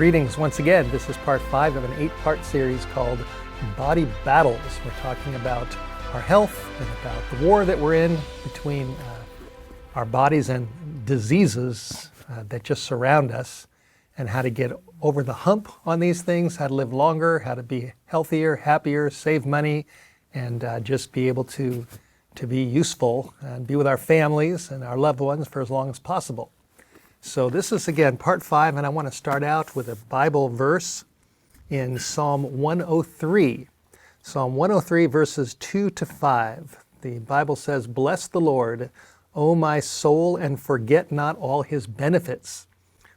Greetings once again. This is part 5 of an 8-part series called Body Battles. We're talking about our health and about the war that we're in between our bodies and diseases that just surround us, and how to get over the hump on these things, how to live longer, how to be healthier, happier, save money, and just be able to be useful and be with our families and our loved ones for as long as possible. So this is, again, part 5, and I want to start out with a Bible verse in Psalm 103. Psalm 103, verses 2 to 5. The Bible says, "Bless the Lord, O my soul, and forget not all his benefits,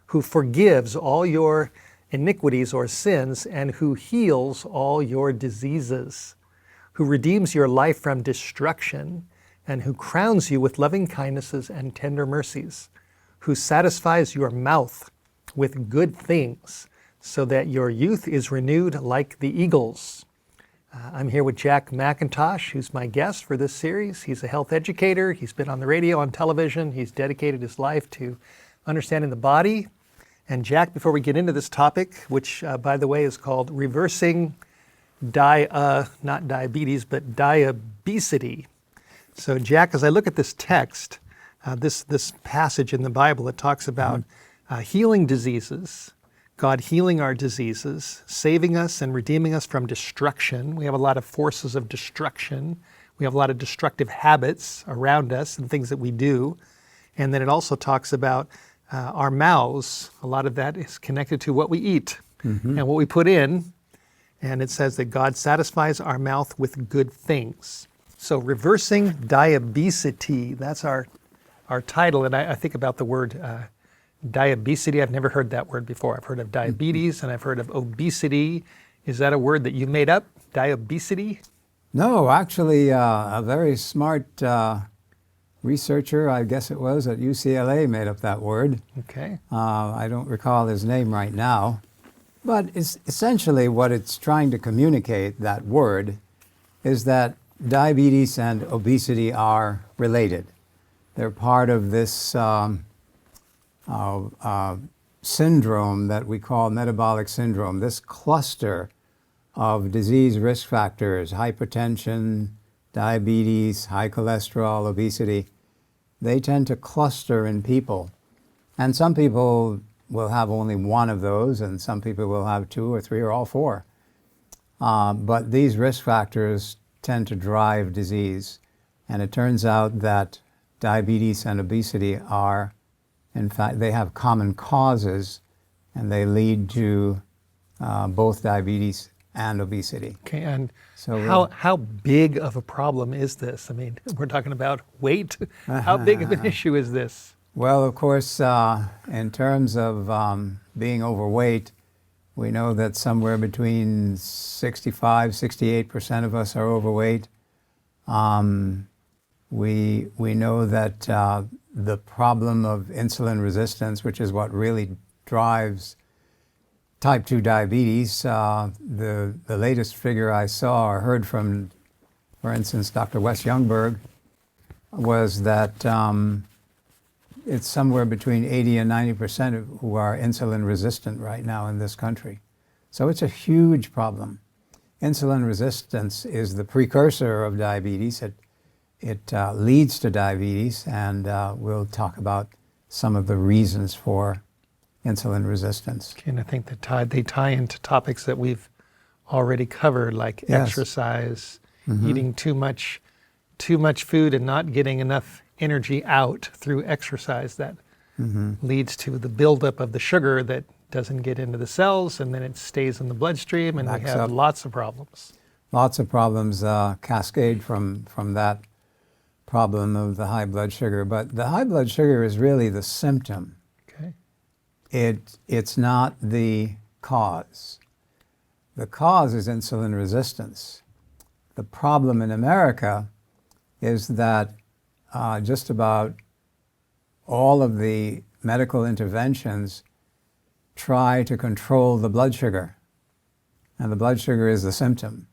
who forgives all your iniquities or sins, and who heals all your diseases, who redeems your life from destruction, and who crowns you with loving kindnesses and tender mercies, who satisfies your mouth with good things, so that your youth is renewed like the eagles." I'm here with Jack McIntosh, who's my guest for this series. He's a health educator. He's been on the radio, on television. He's dedicated his life to understanding the body. And Jack, before we get into this topic, which by the way is called reversing not diabetes, but diabesity. So Jack, as I look at this text, this passage in the Bible, it talks about healing diseases, God healing our diseases, saving us and redeeming us from destruction. We have a lot of forces of destruction. We have a lot of destructive habits around us and things that we do. And then it also talks about our mouths. A lot of that is connected to what we eat and what we put in. And it says that God satisfies our mouth with good things. So reversing diabesity, that's our title. And I think about the word diabesity. I've never heard that word before. I've heard of diabetes and I've heard of obesity. Is that a word that you made up, diabesity? No, actually, a very smart researcher, I guess it was, at UCLA made up that word. Okay. I don't recall his name right now. But it's essentially what it's trying to communicate, that word, is that diabetes and obesity are related. They're part of this syndrome that we call metabolic syndrome, this cluster of disease risk factors, hypertension, diabetes, high cholesterol, obesity. They tend to cluster in people. And some people will have only one of those, and some people will have 2 or 3 or all 4. But these risk factors tend to drive disease. And it turns out that diabetes and obesity are, in fact, they have common causes, and they lead to both diabetes and obesity. Okay, and so how big of a problem is this? I mean, we're talking about weight. How big of an issue is this? Well, of course, in terms of being overweight, we know that somewhere between 65–68% of us are overweight. We know that the problem of insulin resistance, which is what really drives type 2 diabetes, the latest figure I saw or heard from, for instance, Dr. Wes Youngberg, was that it's somewhere between 80 and 90% who are insulin resistant right now in this country. So it's a huge problem. Insulin resistance is the precursor of diabetes. It leads to diabetes, and we'll talk about some of the reasons for insulin resistance. Okay, and I think that they tie into topics that we've already covered, like exercise, eating too much food and not getting enough energy out through exercise. That leads to the buildup of the sugar that doesn't get into the cells, and then it stays in the bloodstream, and we have lots of problems. Lots of problems cascade from that problem of the high blood sugar. But the high blood sugar is really the symptom. Okay. It's not the cause. The cause is insulin resistance. The problem in America is that just about all of the medical interventions try to control the blood sugar, and the blood sugar is the symptom.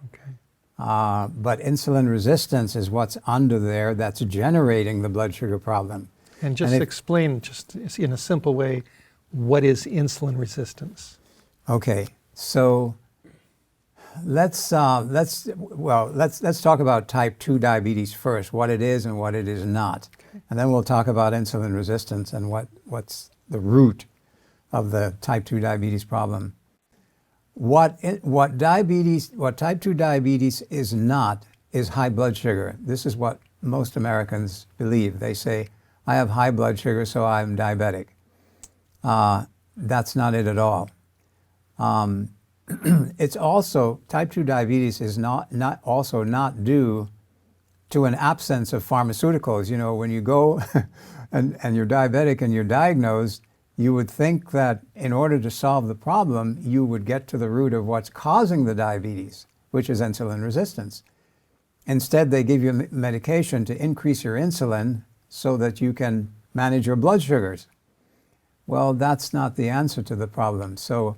Okay. But insulin resistance is what's under there that's generating the blood sugar problem. And just explain, just in a simple way, what is insulin resistance? Okay, so let's talk about type 2 diabetes first, what it is and what it is not. Okay. And then we'll talk about insulin resistance and what's the root of the type 2 diabetes problem. What type 2 diabetes is not is high blood sugar. This is what most Americans believe. They say, I have high blood sugar, so I'm diabetic. That's not it at all. It's also, type 2 diabetes is not due to an absence of pharmaceuticals. You know, when you go and you're diabetic and you're diagnosed, you would think that in order to solve the problem, you would get to the root of what's causing the diabetes, which is insulin resistance. Instead, they give you medication to increase your insulin so that you can manage your blood sugars. Well, that's not the answer to the problem. So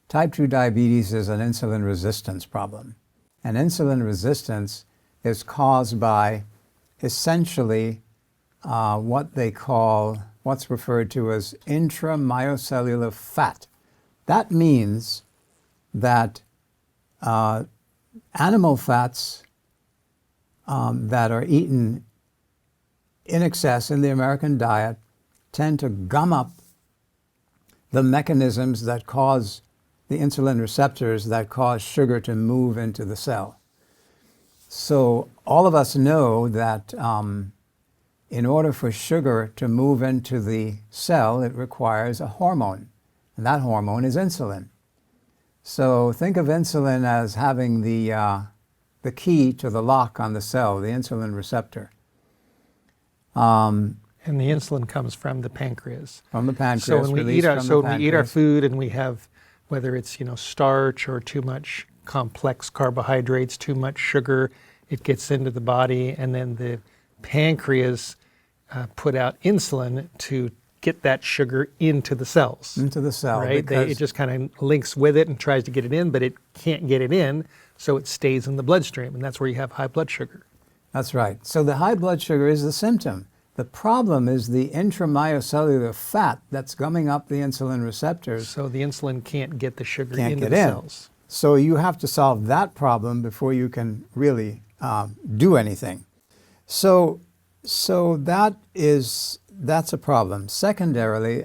type 2 diabetes is an insulin resistance problem. And insulin resistance is caused by essentially what's referred to as intramyocellular fat. That means that animal fats that are eaten in excess in the American diet tend to gum up the mechanisms that cause the insulin receptors that cause sugar to move into the cell. So all of us know that in order for sugar to move into the cell, it requires a hormone, and that hormone is insulin. So think of insulin as having the key to the lock on the cell, the insulin receptor. And the insulin comes from the pancreas. From the pancreas. So when we eat our food and we have, whether it's starch or too much complex carbohydrates, too much sugar, it gets into the body, and then the pancreas put out insulin to get that sugar into the cells. Into the cell. Right? It just kind of links with it and tries to get it in, but it can't get it in, so it stays in the bloodstream, and that's where you have high blood sugar. That's right. So the high blood sugar is the symptom. The problem is the intramyocellular fat that's gumming up the insulin receptors. So the insulin can't get the sugar into the cells. So you have to solve that problem before you can really do anything. So that's a problem. Secondarily,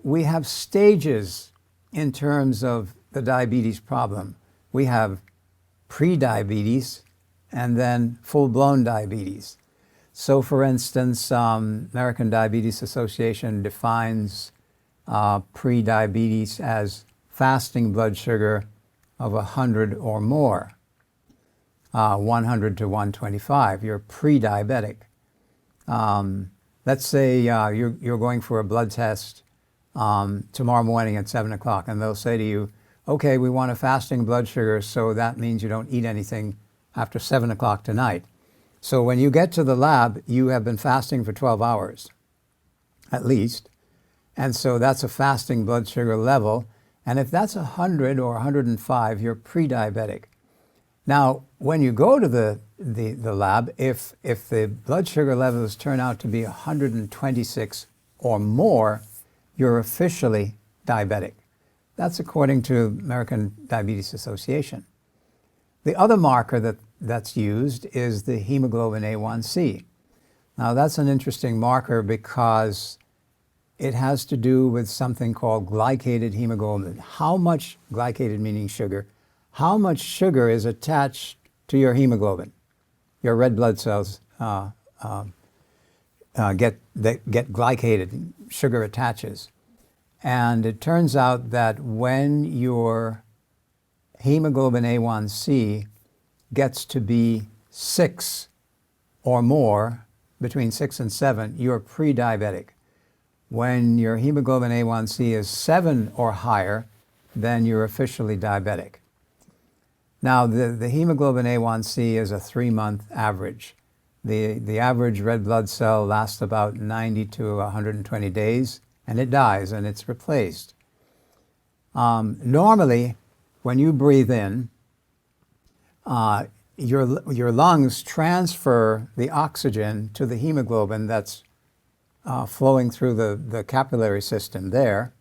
we have stages in terms of the diabetes problem. We have pre-diabetes and then full-blown diabetes. So for instance, American Diabetes Association defines pre-diabetes as fasting blood sugar of 100 or more, 100 to 125. You're pre-diabetic. Let's say you're going for a blood test tomorrow morning at 7 o'clock, and they'll say to you, okay, we want a fasting blood sugar, so that means you don't eat anything after 7 o'clock tonight. So when you get to the lab, you have been fasting for 12 hours, at least. And so that's a fasting blood sugar level. And if that's 100 or 105, you're pre-diabetic. Now, when you go to the lab, if the blood sugar levels turn out to be 126 or more, you're officially diabetic. That's according to American Diabetes Association. The other marker that's used is the hemoglobin A1C. Now that's an interesting marker because it has to do with something called glycated hemoglobin. How much, glycated meaning sugar, how much sugar is attached to your hemoglobin? Your red blood cells get glycated, sugar attaches. And it turns out that when your hemoglobin A1C gets to be 6 or more, between 6 and 7, you're pre-diabetic. When your hemoglobin A1C is 7 or higher, then you're officially diabetic. Now, the hemoglobin A1C is a 3-month average. The average red blood cell lasts about 90 to 120 days, and it dies, and it's replaced. Normally, when you breathe in, your lungs transfer the oxygen to the hemoglobin that's flowing through the capillary system there.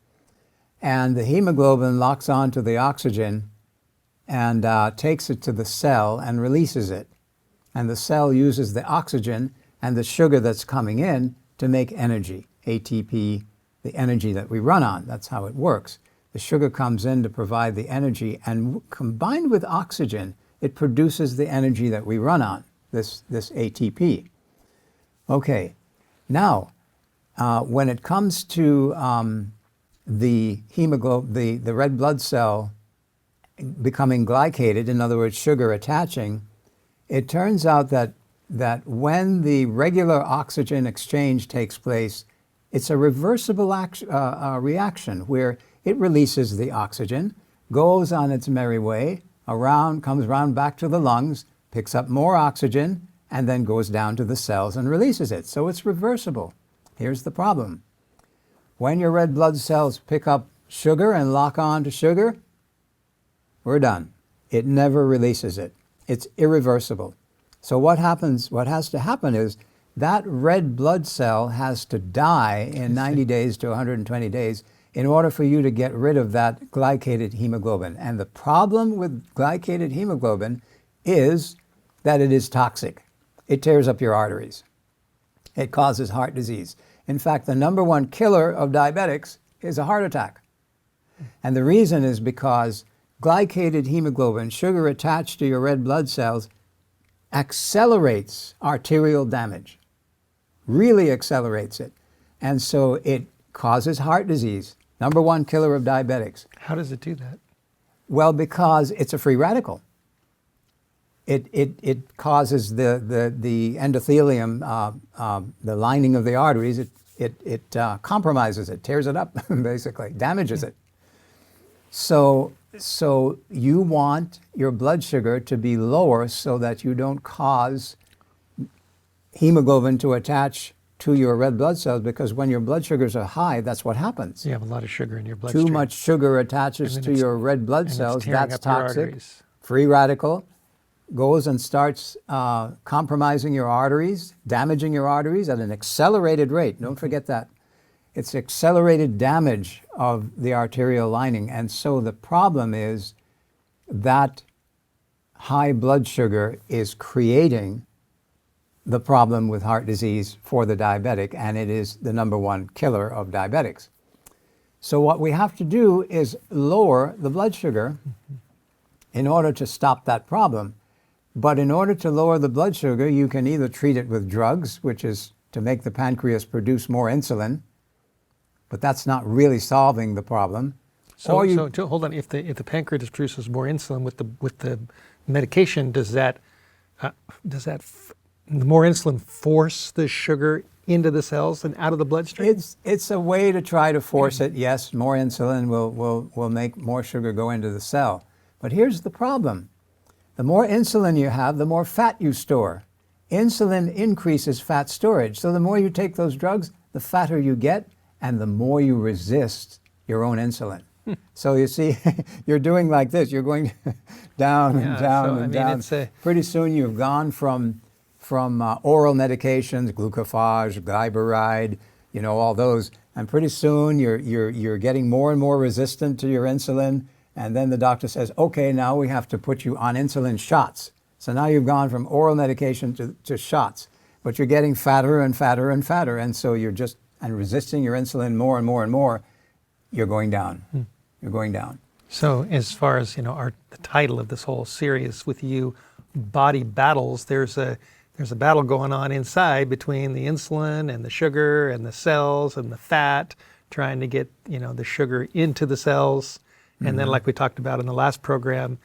And the hemoglobin locks onto the oxygen and takes it to the cell and releases it. And the cell uses the oxygen and the sugar that's coming in to make energy, ATP, the energy that we run on. That's how it works. The sugar comes in to provide the energy, and combined with oxygen, it produces the energy that we run on, this ATP. Okay, now, when it comes to the hemoglobin, the red blood cell becoming glycated, in other words, sugar attaching, it turns out that when the regular oxygen exchange takes place, it's a reversible reaction where it releases the oxygen, goes on its merry way, comes around back to the lungs, picks up more oxygen, and then goes down to the cells and releases it. So it's reversible. Here's the problem. When your red blood cells pick up sugar and lock on to sugar, we're done. It never releases it. It's irreversible. So what has to happen is that red blood cell has to die in 90 days to 120 days in order for you to get rid of that glycated hemoglobin. And the problem with glycated hemoglobin is that it is toxic. It tears up your arteries. It causes heart disease. In fact, the number one killer of diabetics is a heart attack. And the reason is because glycated hemoglobin, sugar attached to your red blood cells, accelerates arterial damage, really accelerates it. And so it causes heart disease, number one killer of diabetics. How does it do that? Well, because it's a free radical. It causes the endothelium, the lining of the arteries, it compromises it, tears it up, basically, damages it. So you want your blood sugar to be lower so that you don't cause hemoglobin to attach to your red blood cells, because when your blood sugars are high, that's what happens. You have a lot of sugar in your bloodstream. Too much sugar attaches to your red blood cells, that's toxic. Free radical goes and starts compromising your arteries, damaging your arteries at an accelerated rate. Don't forget that. It's accelerated damage of the arterial lining. And so the problem is that high blood sugar is creating the problem with heart disease for the diabetic, and it is the number one killer of diabetics. So what we have to do is lower the blood sugar in order to stop that problem. But in order to lower the blood sugar, you can either treat it with drugs, which is to make the pancreas produce more insulin, but that's not really solving the problem. So hold on. If the pancreas produces more insulin with the medication, does the more insulin force the sugar into the cells and out of the bloodstream? It's a way to try to force it. Yes, more insulin will make more sugar go into the cell. But here's the problem. The more insulin you have, the more fat you store. Insulin increases fat storage. So the more you take those drugs, the fatter you get, and the more you resist your own insulin. So you see, you're doing like this. You're going down and down and down. Pretty soon you've gone from oral medications, glucophage, glyburide, all those, and pretty soon you're getting more and more resistant to your insulin. And then the doctor says, okay, now we have to put you on insulin shots. So now you've gone from oral medication to shots, but you're getting fatter and fatter and fatter. And so you're just resisting your insulin more and more and more. You're going down. You're going down. So as far as, the title of this whole series with you, Body Battles, there's a battle going on inside between the insulin and the sugar and the cells and the fat, trying to get, the sugar into the cells. And then, like we talked about in the last program,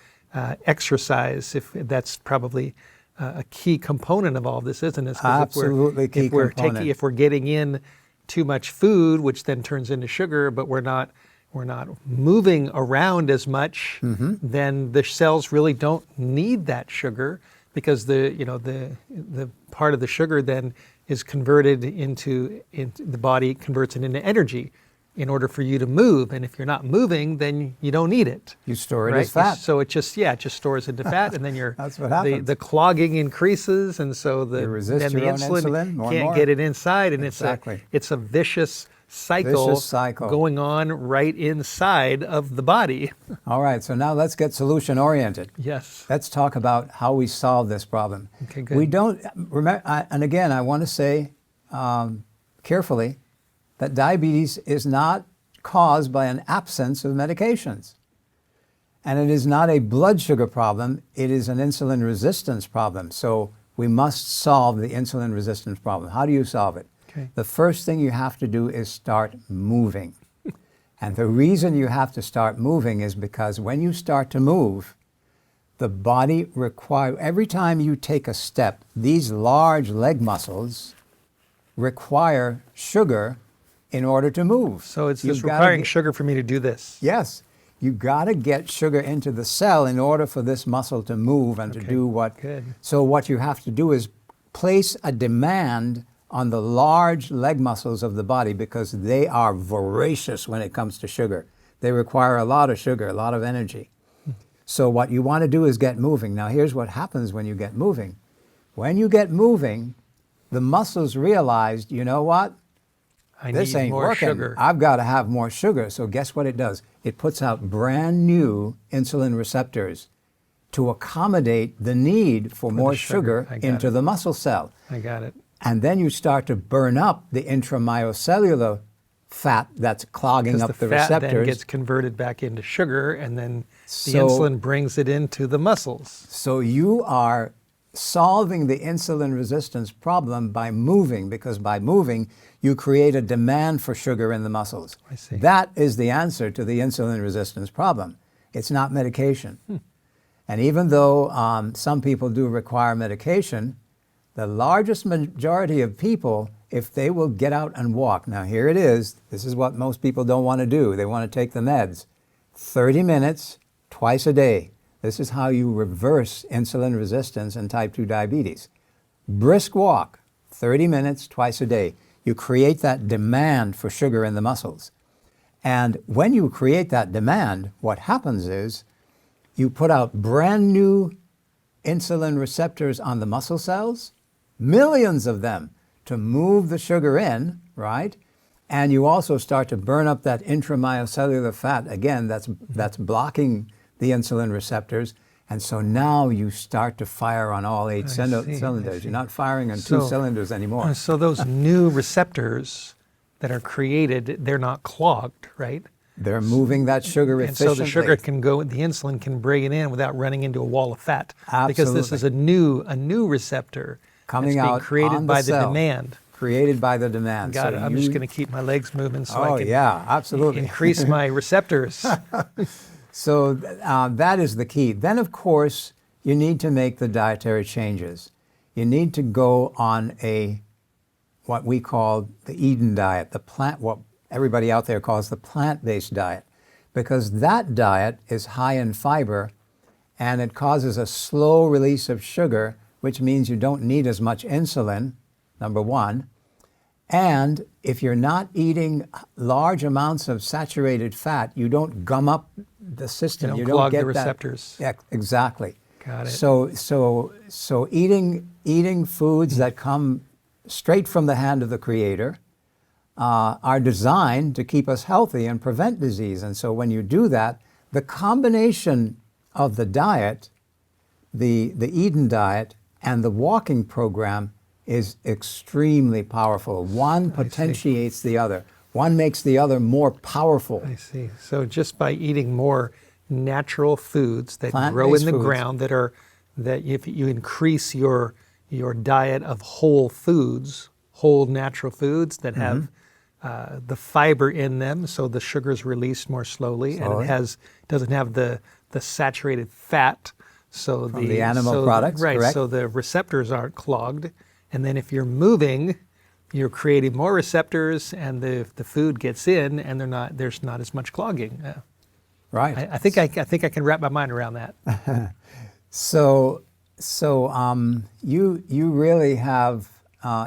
exercise, if that's probably a key component of all this, isn't it? Absolutely key component. If we're getting in too much food, which then turns into sugar, but we're not moving around as much, then the cells really don't need that sugar, because the part of the sugar then is converted into the body converts it into energy. in order for you to move. And if you're not moving, then you don't need it. You store it right? as fat. So it just stores into fat, and then That's what happens. the clogging increases, and so You resist then the your own insulin insulin more and can't more. get it inside, and Exactly. it's a vicious cycle, going on right inside of the body. All right, so now let's get solution oriented. Yes. Let's talk about how we solve this problem. Okay, good. We don't remember, and again, I want to say carefully that diabetes is not caused by an absence of medications. And it is not a blood sugar problem, it is an insulin resistance problem. So we must solve the insulin resistance problem. How do you solve it? Okay. The first thing you have to do is start moving. And the reason you have to start moving is because when you start to move, the body every time you take a step, these large leg muscles require sugar in order to move. So it's You've just gotta requiring get- sugar for me to do this. Yes. You got to get sugar into the cell in order for this muscle to move and to do what. Good. So what you have to do is place a demand on the large leg muscles of the body because they are voracious when it comes to sugar. They require a lot of sugar, a lot of energy. So what you want to do is get moving. Now here's what happens when you get moving. When you get moving, the muscles realize, you know what? This need ain't more working. sugar. I've got to have more sugar. So guess what it does? It puts out brand new insulin receptors to accommodate the need for more sugar. sugar I got into it. the muscle cell. I got it. And then you start to burn up the intramyocellular fat that's clogging Because up the the fat then receptors. gets converted back into sugar, and then the So- insulin brings it into the muscles. So you are solving the insulin resistance problem by moving, because by moving, you create a demand for sugar in the muscles. I see. That is the answer to the insulin resistance problem. It's not medication. And even though some people do require medication, the largest majority of people, if they will get out and walk, now here it is, this is what most people don't want to do. They want to take the meds. 30 minutes, twice a day. This is how you reverse insulin resistance and type 2 diabetes. Brisk walk, 30 minutes, twice a day. You create that demand for sugar in the muscles. And when you create that demand, what happens is you put out brand new insulin receptors on the muscle cells, millions of them, to move the sugar in, right? And you also start to burn up that intramyocellular fat, again, that's blocking the insulin receptors. And so now you start to fire on all eight cylinders. You're not firing on two cylinders anymore. So those new receptors that are created, they're not clogged, right? They're moving that sugar And efficiently. so the sugar can go, the insulin can bring it in without running into a wall of fat. Because this is a Absolutely. new receptor Coming that's being out created on by the cell. demand. Created by the demand. Got So it. I'm just going to keep my legs moving so I can yeah, absolutely. increase my receptors. So that is the key. Then, of course, you need to make the dietary changes. You need to go on what we call the Eden diet, what everybody out there calls the plant-based diet, because that diet is high in fiber and it causes a slow release of sugar, which means you don't need as much insulin, number one. And if you're not eating large amounts of saturated fat, you don't gum up the system. You don't clog get the that- receptors. Yeah, exactly. Got it. So eating foods that come straight from the hand of the Creator are designed to keep us healthy and prevent disease. And so when you do that, the combination of the diet, the Eden diet, and the walking program is extremely powerful. One potentiates the other. One makes the other more powerful. I see. So just by eating more natural foods that grow in Plant-based the foods. ground, that if you increase your diet of whole foods, whole natural foods that have the fiber in them, so the sugar is released more slowly, and it doesn't have the saturated fat. So From the animal products, right? correct? So the receptors aren't clogged, and then if you're moving, you're creating more receptors, and the food gets in, and there's not as much clogging. Right. I think I can wrap my mind around that. So you really have,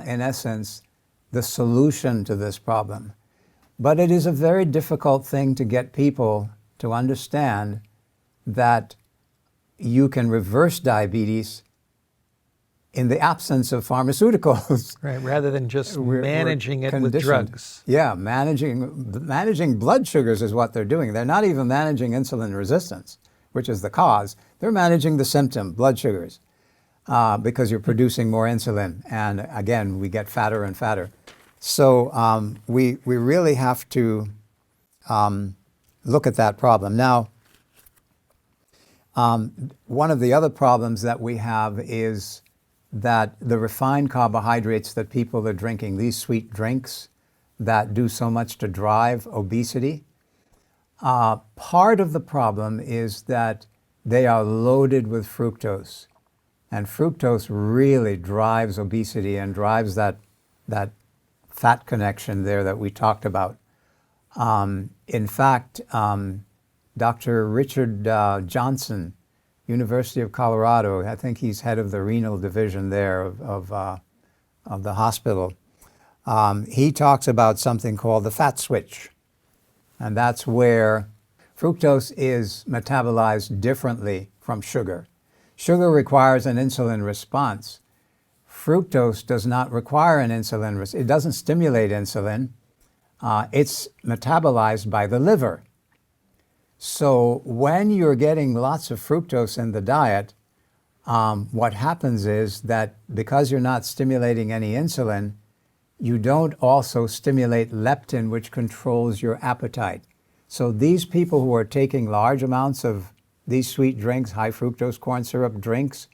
in essence, the solution to this problem. But it is a very difficult thing to get people to understand that you can reverse diabetes in the absence of pharmaceuticals. Right, rather than just We're managing it with conditioned. drugs. Yeah, managing blood sugars is what they're doing. They're not even managing insulin resistance, which is the cause. They're managing the symptom, blood sugars, because you're producing more insulin. And again, we get fatter and fatter. So we really have to look at that problem. Now, one of the other problems that we have is that the refined carbohydrates that people are drinking, these sweet drinks that do so much to drive obesity, part of the problem is that they are loaded with fructose. And fructose really drives obesity and drives that fat connection there that we talked about. In fact, Dr. Richard Johnson, University of Colorado, I think he's head of the renal division there of the hospital. He talks about something called the fat switch. And that's where fructose is metabolized differently from sugar. Sugar requires an insulin response. Fructose does not require an insulin response. It doesn't stimulate insulin. It's metabolized by the liver. So when you're getting lots of fructose in the diet, what happens is that because you're not stimulating any insulin, you don't also stimulate leptin, which controls your appetite. So these people who are taking large amounts of these sweet drinks, high fructose corn syrup drinks,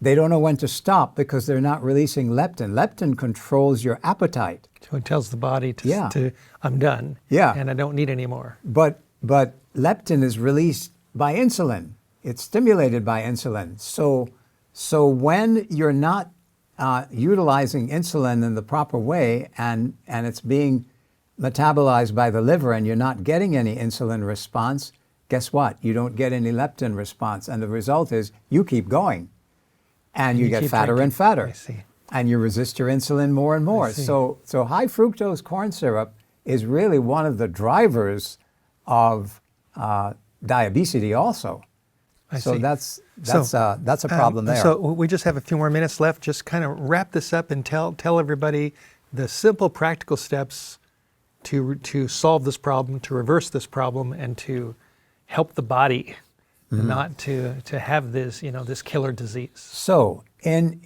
they don't know when to stop because they're not releasing leptin. Leptin controls your appetite. So it tells the body to I'm done, and I don't need any more. But leptin is released by insulin. It's stimulated by insulin. So when you're not utilizing insulin in the proper way and it's being metabolized by the liver and you're not getting any insulin response, guess what? You don't get any leptin response. And the result is you keep going and you get fatter drinking. and fatter. I see. And you resist your insulin more and more. So high fructose corn syrup is really one of the drivers of diabesity also. So that's a problem there. So we just have a few more minutes left. Just kind of wrap this up and tell everybody the simple practical steps to solve this problem, to reverse this problem, and to help the body not to have this this killer disease. So in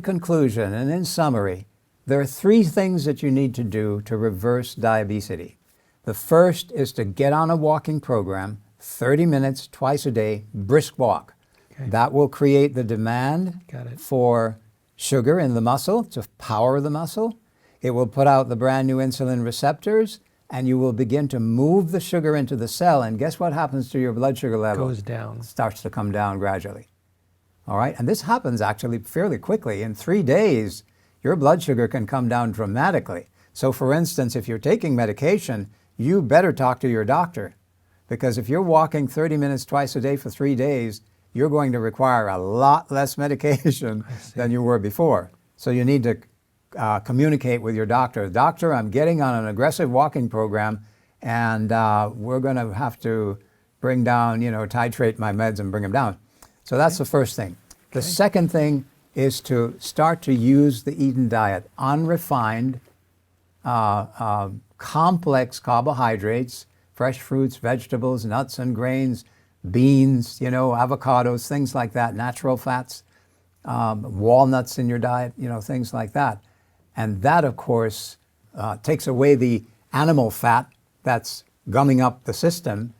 conclusion and in summary, there are three things that you need to do to reverse diabesity. The first is to get on a walking program, 30 minutes twice a day, brisk walk. Okay. That will create the demand for sugar in the muscle to power the muscle. It will put out the brand new insulin receptors, and you will begin to move the sugar into the cell. And guess what happens to your blood sugar level? Goes down. It starts to come down gradually. All right? And this happens actually fairly quickly. In 3 days, your blood sugar can come down dramatically. So for instance, if you're taking medication, you better talk to your doctor, because if you're walking 30 minutes twice a day for 3 days, you're going to require a lot less medication than you were before. So you need to communicate with your doctor. Doctor, I'm getting on an aggressive walking program, and we're going to have to bring down, titrate my meds and bring them down. So that's the first thing. The second thing is to start to use the Eden diet, unrefined, complex carbohydrates, fresh fruits, vegetables, nuts and grains, beans, avocados, things like that, natural fats, walnuts in your diet, things like that. And that, of course, takes away the animal fat that's gumming up the system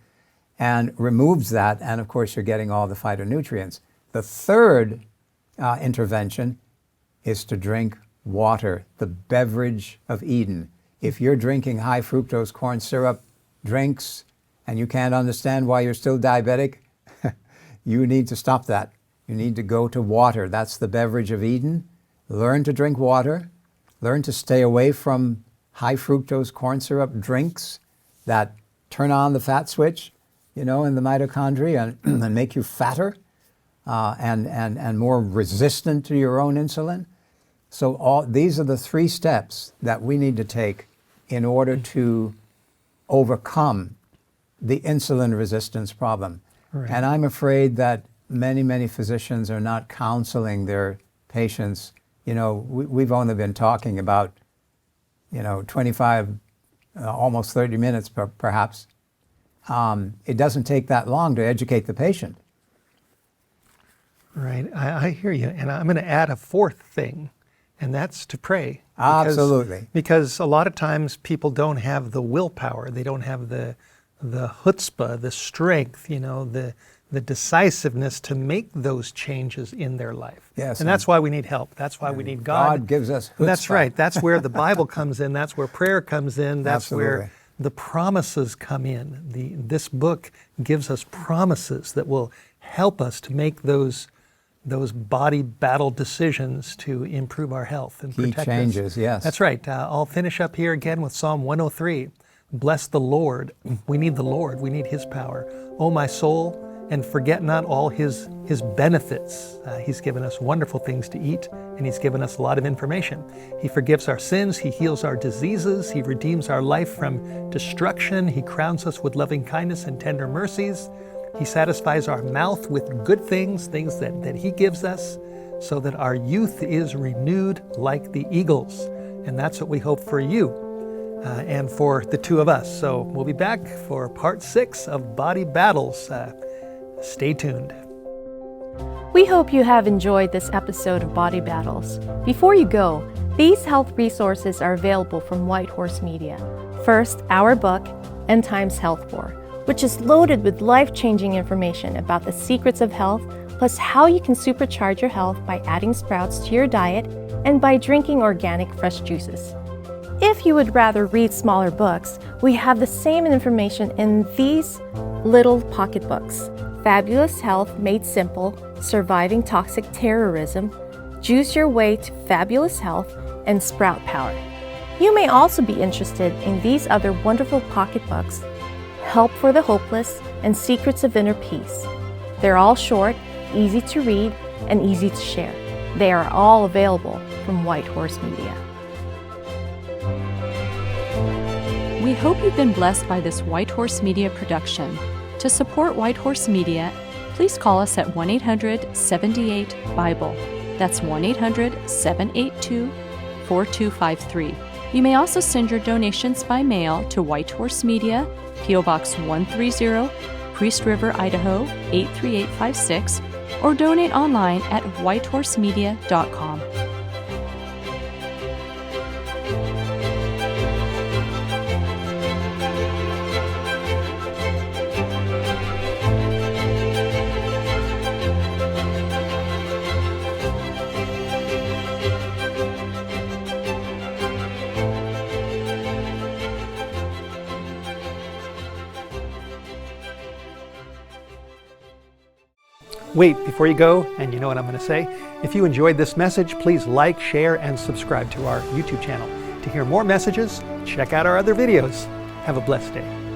and removes that. And of course, you're getting all the phytonutrients. The third intervention is to drink water, the beverage of Eden. If you're drinking high fructose corn syrup drinks and you can't understand why you're still diabetic, you need to stop that. You need to go to water. That's the beverage of Eden. Learn to drink water. Learn to stay away from high fructose corn syrup drinks that turn on the fat switch, in the mitochondria and make you fatter and more resistant to your own insulin. So these are the 3 steps that we need to take in order to overcome the insulin resistance problem. Right. And I'm afraid that many physicians are not counseling their patients. You know, we've only been talking about, 25, almost 30 minutes perhaps. It doesn't take that long to educate the patient. Right, I hear you. And I'm going to add a fourth thing, and that's to pray. Absolutely. Because a lot of times people don't have the willpower. They don't have the chutzpah, the strength, the decisiveness to make those changes in their life. Yes. And that's why we need help. That's why we need God. God gives us chutzpah. That's right. That's where the Bible comes in. That's where prayer comes in. That's Absolutely. where the promises come in. This book gives us promises that will help us to make those body battle decisions to improve our health and Key protect changes, us. yes. That's right. I'll finish up here again with Psalm 103. Bless the Lord. We need the Lord. We need His power. O my soul, and forget not all His benefits. He's given us wonderful things to eat, and He's given us a lot of information. He forgives our sins. He heals our diseases. He redeems our life from destruction. He crowns us with loving kindness and tender mercies. He satisfies our mouth with good things that He gives us, so that our youth is renewed like the eagles. And that's what we hope for you and for the two of us. So we'll be back for part 6 of Body Battles. Stay tuned. We hope you have enjoyed this episode of Body Battles. Before you go, these health resources are available from White Horse Media. First, our book, End Times Health War, which is loaded with life-changing information about the secrets of health, plus how you can supercharge your health by adding sprouts to your diet and by drinking organic fresh juices. If you would rather read smaller books, we have the same information in these little pocketbooks: Fabulous Health Made Simple, Surviving Toxic Terrorism, Juice Your Way to Fabulous Health, and Sprout Power. You may also be interested in these other wonderful pocketbooks: Help for the Hopeless and Secrets of Inner Peace. They're all short, easy to read, and easy to share. They are all available from White Horse Media. We hope you've been blessed by this White Horse Media production. To support White Horse Media, please call us at 1-800-78-BIBLE. That's 1-800-782-4253. You may also send your donations by mail to White Horse Media, P.O. Box 130, Priest River, Idaho 83856, or donate online at whitehorsemedia.com. Wait, before you go, and you know what I'm going to say, if you enjoyed this message, please like, share, and subscribe to our YouTube channel. To hear more messages, check out our other videos. Have a blessed day.